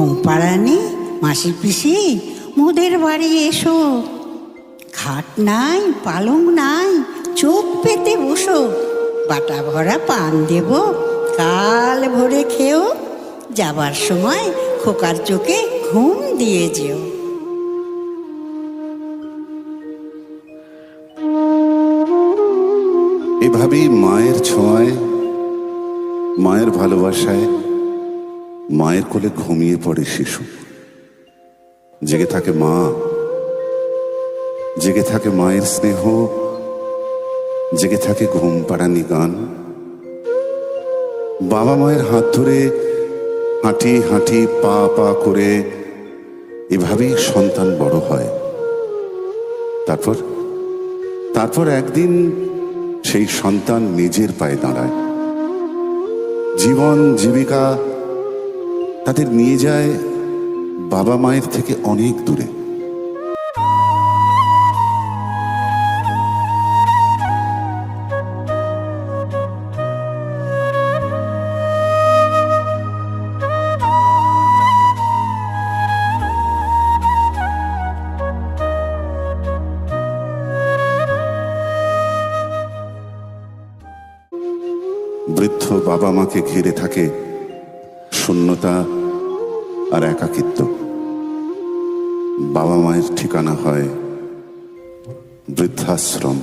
ঘুমপাড়ানি, মাসি পিসি, মোদের বাড়ি এসো। খাট নাই, পালং নাই, চোখ পেতে বসো। বাটা ভরা পান দেব, কাল ভরে খেও। যাবার সময় খোকার চোখে ঘুম দিয়ে যেও। এভাবেই মায়ের ছোঁয়ায়, মায়ের ভালোবাসায়, মায়ের কোলে ঘুমিয়ে পড়ে শিশু। জেগে থাকে মা, জেগে থাকে মায়ের স্নেহ, জেগে থাকে ঘুম পাড়ানি গান। বাবা মায়ের হাত ধরে হাঁটি হাঁটি পা পা করে এভাবেই সন্তান বড় হয়। তারপর একদিন সেই সন্তান নিজের পায়ে দাঁড়ায়। জীবন জীবিকা তাদের নিয়ে যায় বাবা মায়ের থেকে অনেক দূরে। বৃদ্ধ বাবা মাকে ঘিরে থাকে শূন্যতা আর একাকিত্ব। বাবা মায়ের ঠিকানা হয় বৃদ্ধাশ্রম।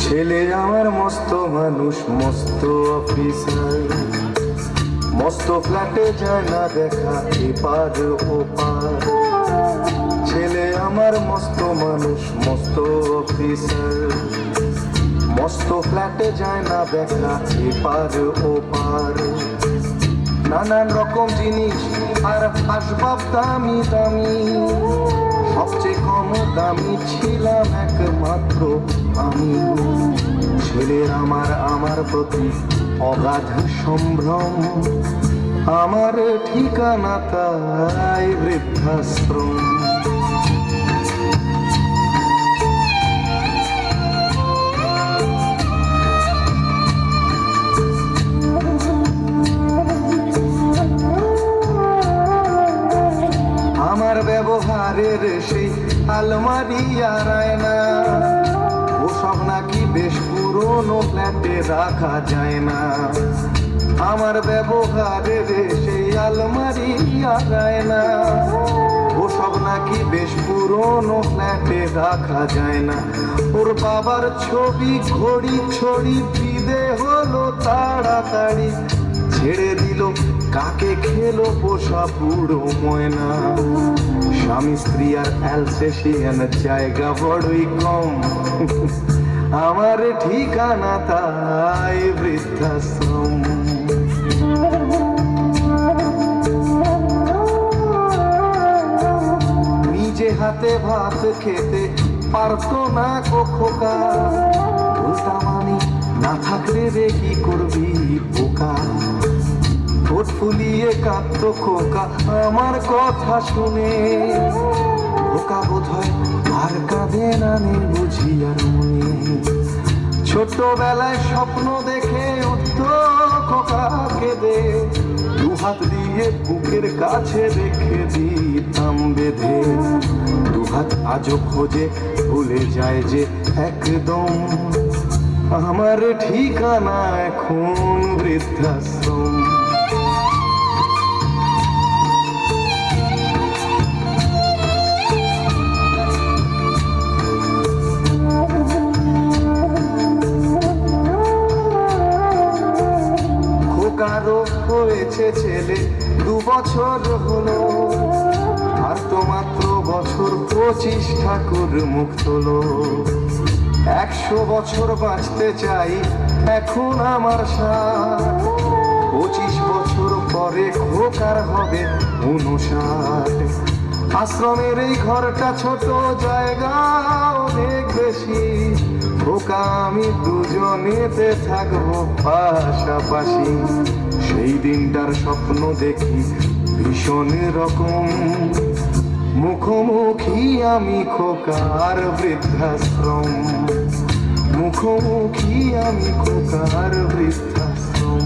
ছেলে আমার মস্ত মানুষ, মস্ত অফিসার, মস্ত ফ্ল্যাটে যায় না দেখা এপার ওপার। ছেলে আমার মস্ত মানুষ, মস্ত অফিসার, মস্ত ফ্ল্যাটে যায় না দেখা এপার ওপার। নানান রকম জিনিস আর আসবাব দামি দামি, সবচেয়ে কম দামি ছিলাম একমাত্র আমি। ছেলের আমার প্রতি অগাধ সম্ভ্রম, আমার ঠিকানা তাই বৃদ্ধাশ্রম। আমার ব্যবহারের সেই আলমারি আর আয়না, ওসব নাকি বেশ পুরনো ফ্ল্যাটে রাখা যায় না। আমার ব্যবহারের সেই আলমারি আর আয়না, ওসব নাকি বেশ পুরনো ফ্ল্যাটে রাখা যায় না। ওর বাবার ছবি ঘড়ি ছড়ি বিদে হলো তাড়াতাড়ি, ছেড়ে দিল কাকে খেলো পোষা বুড়ো ময়না। স্বামী স্ত্রী আর অ্যালসেশিয়ান জায়গা বড়ই কম, আমার ঠিকানা তাই বৃদ্ধাশ্রম। নিজে হাতে ভাত খেতে পারতো না গো খোকা, বলতাম আমি না থাকলে রে কি করবি বোকা। ঠোঁট ফুলিয়ে কাঁদতো খোকা আমার কথা শুনে, খোকা বোধহয় আর কাঁদে না নে বুঝি আর মনে। ছোটবেলায় স্বপ্ন দেখে উঠতো খোকা কেঁদে, দুহাত দিয়ে বুকের কাছে রেখে দিতাম বেঁধে। দুহাত আজও খোঁজে ভুলে যায় যে একদম, আমার ঠিকানা এখন বৃদ্ধাশ্রম। কারো হয়েছে ছেলে 2 বছর হলো, আর তো মাত্র বছর 25 ঠাকুর মুখ তোলো। 100 বছর বাঁচতে চাই এখন আমার 60, 25 বছর পরে খোকার হবে 59। আশ্রমের এই ঘরটা ছোট, জায়গা অনেক বেশি, খোকা আমি দুজনেতে থাকবো পাশাপাশি। সেই দিনটার স্বপ্ন দেখি ভীষণ রকম, মুখোমুখি আমি খোকার বৃদ্ধাশ্রম, মুখোমুখি আমি খোকার বৃদ্ধাশ্রম,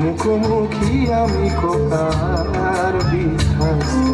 মুখোমুখি আমি খোকার বৃদ্ধাশ্রম।